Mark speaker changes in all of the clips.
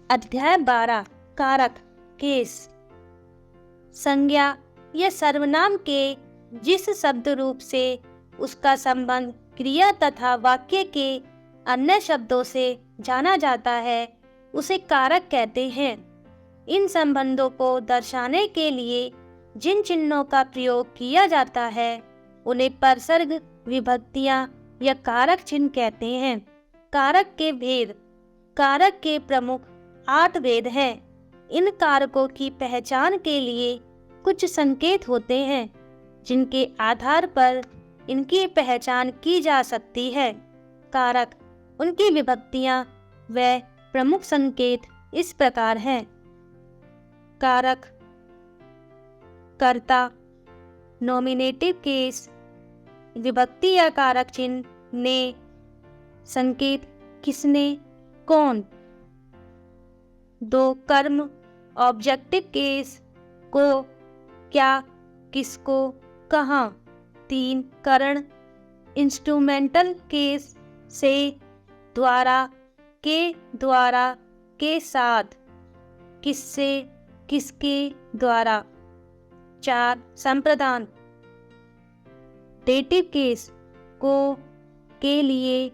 Speaker 1: अध्याय 12 कारक केस। संज्ञा या सर्वनाम के जिस शब्द रूप से उसका संबंध क्रिया तथा वाक्य के अन्य शब्दों से जाना जाता है उसे कारक कहते हैं। इन संबंधों को दर्शाने के लिए जिन चिन्हों का प्रयोग किया जाता है उन्हें परसर्ग विभक्तियां या कारक चिन्ह कहते हैं। कारक के भेद। कारक के प्रमुख 8 भेद हैं। इन कारकों की पहचान के लिए कुछ संकेत होते हैं जिनके आधार पर इनकी पहचान की जा सकती है। कारक, उनकी विभक्तियां व प्रमुख संकेत इस प्रकार हैं। कारक कर्ता, नॉमिनेटिव केस, विभक्ति या कारक चिन्ह ने, संकेत किसने, कौन। 2 कर्म, ऑब्जेक्टिव केस, को, क्या, किसको, कहाँ। 3 करण, इंस्ट्रूमेंटल केस, से, द्वारा, के साथ, किससे, किसके द्वारा। 4 संप्रदान, डेटिव केस, को, के लिए,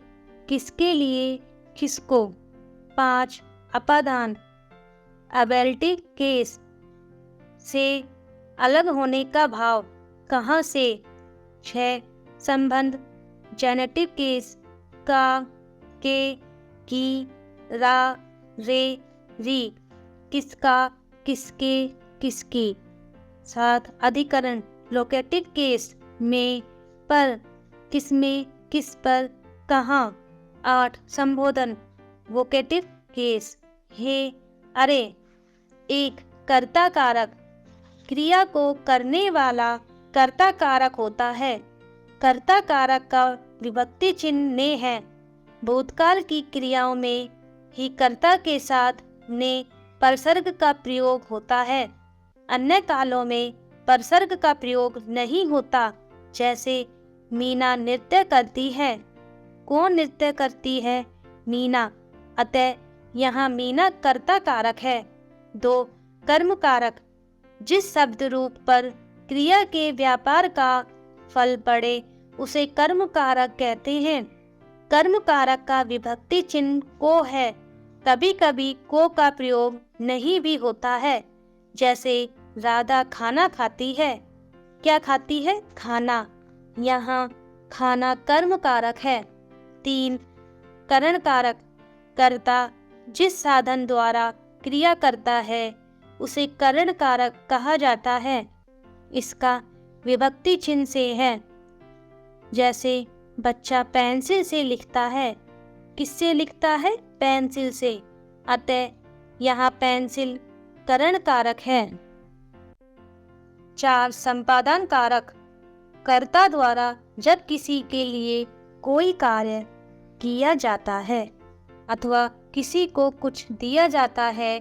Speaker 1: किसके लिए, किसको। 5 अपादान, अबेल्टिव केस, से अलग होने का भाव, कहाँ से। 6 संबंध, जेनेटिव केस, का, के, की, रा, रे, री, किसका, किसके, किसकी। 7 अधिकरण, लोकेटिव केस, में, पर, किसमें, किस पर, कहाँ। 8 संबोधन, वोकेटिव केस, हे, अरे। 1 कर्ता कारक, क्रिया को करने वाला कर्ता कारक होता है। कर्ता कारक का विभक्ति चिन्ह ने है। भूतकाल की क्रियाओं में ही कर्ता के साथ ने परसर्ग का प्रयोग होता है। अन्य कालों में परसर्ग का प्रयोग नहीं होता। जैसे मीना नृत्य करती है। कौन नृत्य करती है, मीना। अतः यहाँ मीना कर्ता कारक है। 2 कर्म कारक, जिस शब्द रूप पर क्रिया के व्यापार का फल पड़े उसे कर्म कारक कहते हैं। कर्म कारक का विभक्ति चिन्ह को है। कभी कभी को का प्रयोग नहीं भी होता है। जैसे राधा खाना खाती है। क्या खाती है, खाना। यहाँ खाना कर्म कारक है। 3 करण कारक, कर्ता जिस साधन द्वारा क्रिया करता है उसे करण कारक कहा जाता है। इसका विभक्ति चिन्ह से है। जैसे बच्चा पेंसिल से लिखता है। किससे लिखता है, पेंसिल से। अतः यहाँ पेंसिल करण कारक है। 4 संपादन कारक, कर्ता द्वारा जब किसी के लिए कोई कार्य किया जाता है अथवा किसी को कुछ दिया जाता है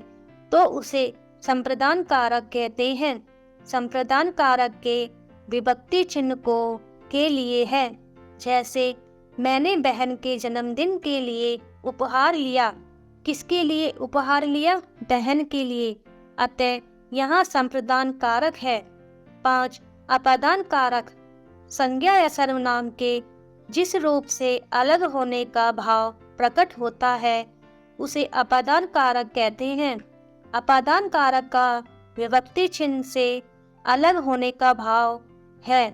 Speaker 1: तो उसे संप्रदान कारक कहते हैं। संप्रदान कारक के विभक्ति चिन्ह को के लिए है। जैसे मैंने बहन के जन्मदिन के लिए उपहार लिया। किसके लिए उपहार लिया, बहन के लिए। अतः यहाँ संप्रदान कारक है। 5 अपादान कारक, संज्ञा या सर्वनाम के जिस रूप से अलग होने का भाव प्रकट होता है उसे अपादान कारक कहते हैं। अपादान कारक का विभक्ति चिन्ह से अलग होने का भाव है।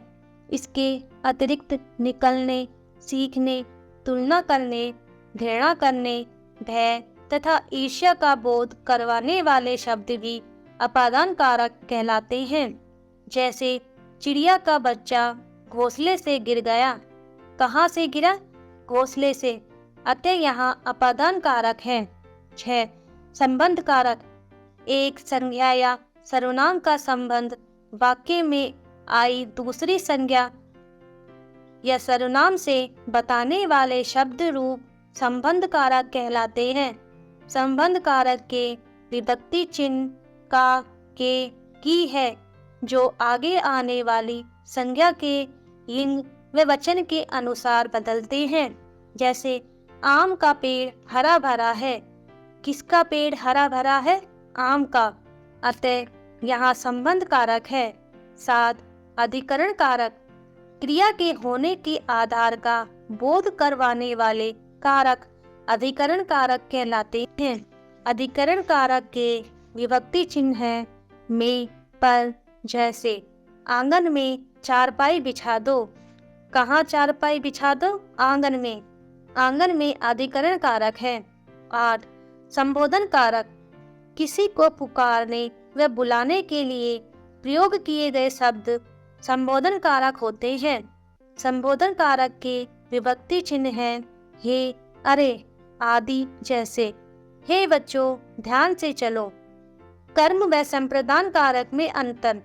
Speaker 1: इसके अतिरिक्त निकलने, सीखने, तुलना करने, घृणा करने, भय तथा ईर्ष्या का बोध करवाने वाले शब्द भी अपादान कारक कहलाते हैं। जैसे चिड़िया का बच्चा घोंसले से गिर गया। कहाँ से गिरा, घोंसले से। अतः यहाँ अपादान कारक है। 6 संबंध कारक, एक संज्ञा या सर्वनाम का संबंध वाक्य में आई दूसरी संज्ञा या सर्वनाम से बताने वाले शब्द रूप संबंध कारक कहलाते हैं। संबंध कारक के विभक्ति चिन्ह का, के, की है जो आगे आने वाली संज्ञा के लिंग व वचन के अनुसार बदलते हैं। जैसे आम का पेड़ हरा भरा है। किसका पेड़ हरा भरा है? आम का। अतः यहाँ संबंध कारक है। 7. अधिकरण कारक क्रिया के होने के आधार का बोध करवाने वाले कारक अधिकरण कारक कहलाते हैं। अधिकरण कारक के विभक्ति चिन्ह हैं में, पर, जैसे। आंगन में चारपाई बिछा दो। कहाँ चारपाई बिछा दो? आंगन में। आंगन में अधिकरण कारक है। 8. संबोधन कारक किसी को पुकारने व बुलाने के लिए प्रयोग किए गए शब्द संबोधन कारक होते हैं। संबोधन कारक के विभक्ति चिन्ह हैं हे, अरे आदि, जैसे। हे बच्चों, ध्यान से चलो। कर्म व संप्रदान कारक में अंतर।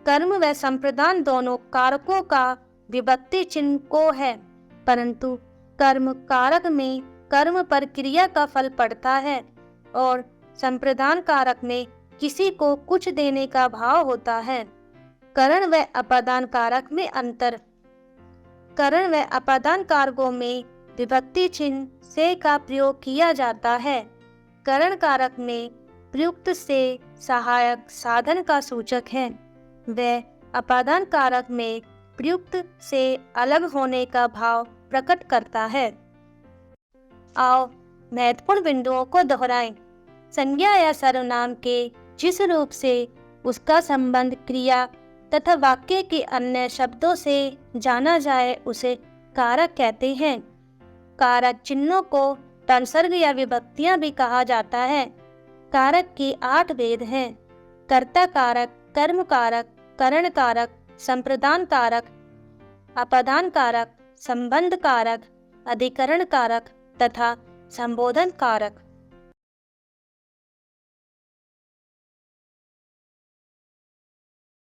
Speaker 1: कर्म व संप्रदान दोनों कारकों का विभक्ति चिन्ह को है, परंतु कर्म कारक में कर्म पर क्रिया का फल पड़ता है और संप्रदान कारक में किसी को कुछ देने का भाव होता है। करण व अपादान कारक में अंतर। करण व अपादान कारकों में विभक्ति चिन्ह से का प्रयोग किया जाता है। करण कारक में प्रयुक्त से सहायक साधन का सूचक है व अपादान कारक में प्रयुक्त से अलग होने का भाव प्रकट करता है। आओ महत्वपूर्ण बिंदुओं को दोहराएं। संज्ञा या सर्वनाम के जिस रूप से उसका संबंध क्रिया तथा वाक्य के अन्य शब्दों से जाना जाए उसे कारक कहते हैं। कारक चिन्हों को तत्सर्ग या विभक्तियां भी कहा जाता है। कारक के 8 भेद हैं: कर्ता कारक, कर्म कारक, करण कारक, संप्रदान कारक, अपादान कारक, संबंध कारक, अधिकरण कारक तथा संबोधन कारक।